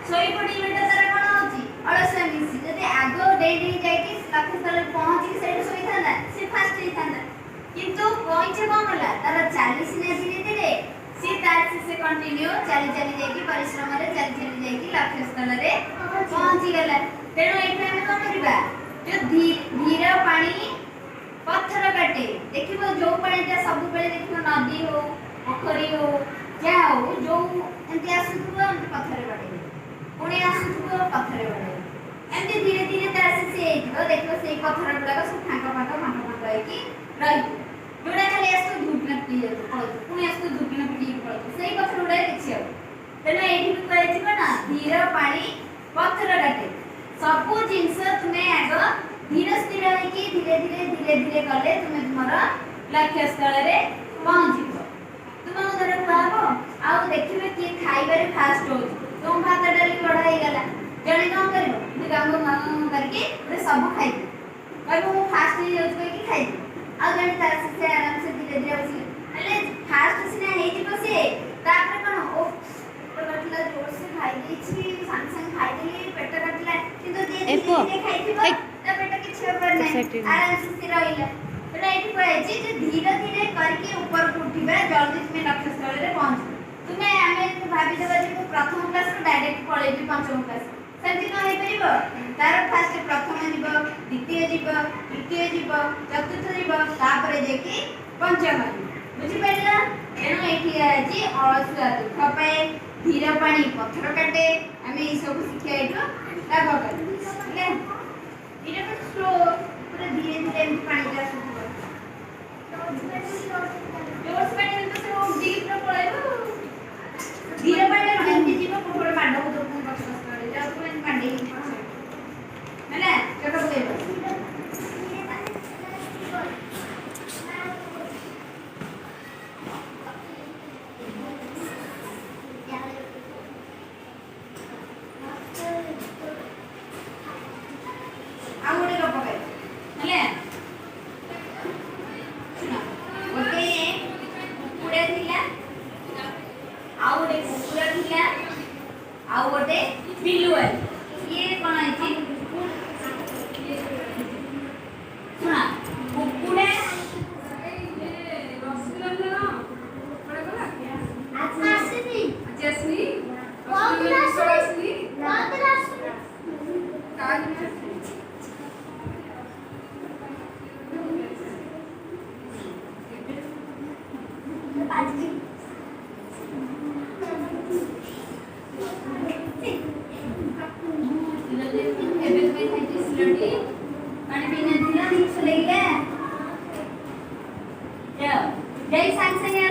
सोई पड़ी बेटा तारा कोन होची अलस मिसी जदि आगो डेडी जाई कि लक्ष्य स्थल पहुंची कि सेठ सोई थांदा से फास्ट ही थांदा किंतु पहुंचे कोन होला तारा 40 ने धीरे धीरे से तार से कंटिन्यू चली चली जाई कि परिश्रम रे चली चली जाई कि लक्ष्य स्थल रे पहुंची गेला तेनो एठा हम कोन करबा जो धीर पानी पत्थर काटे देखिबो जो पानी जा सब बेले देखिबो नदी हो पोखरी हो क्या हो जो एंती आसुथुबो पत्थर काटे पुणी आसुथुबो पत्थर काटे एंती धीरे धीरे तार से एइबो देखिबो सेई पत्थर गुडा सब फांका होइकी रही जोड़ा खाली आसु धुकना पी जातो पुणी आसु धुकना पी पड़तो सेई पत्थर गुडा किछि हो तेना एठी भी कहै छिबो ना धीर पानी पत्थर काटे सब जिंस तुम्हें आगो धीरे स्थिर होइकी धीरे धीरे कले तुमे तुमरा लक्ष्य स्थल रे पहुंचीबो तुम उधर खाबो आ देखिबे कि खाइबारे फास्ट हो तुम भात डाली बढ़ाई गला जणे कोन करबो तू काम करके रे सब खाइ कहबो मु फास्ट ही जाउछ कि खाइ आ जणे तार से आराम से धीरे होसी अले फास्ट सिना हेइ जिवो से तापर कोन ओ कटला जोर से खाइ दैछि संग संग खाइ देली पेट कटला किंतु धीरे खाइथिबो ता पेट किछ होबर नै आराम से स्थिर रहिला एटा एठी कहै जे धीरे धीरे करके ऊपर उठिबा जल्दी तुमे लक्ष्य स्थल रे पहुंच तुमे आमे भाबी देबा जे प्रथम क्लास रो डायरेक्ट पळेबी पंचम क्लास सेंति न हे परिबो तार फास्ट प्रथम जीव द्वितीय जीव तृतीय जीव चतुर्थ जीव तापरे जेकी पंचम बुझि परला एनो एठी आछि अलसुआ दुख पाए धीर पानी पत्थर काटे आमे ई सब शिक्षा एठो लाभ करू ठीक है इटा तो स्लो पूरा धीरे धीरे पानी जा सुबो जोर से पानी तो से डीप रो पळाइबो धीरे पानी एंती जीव कोठोर माडो तो कष्ट करे जा तो एन पानी हैला छोटो बगैबो जय सांग संगे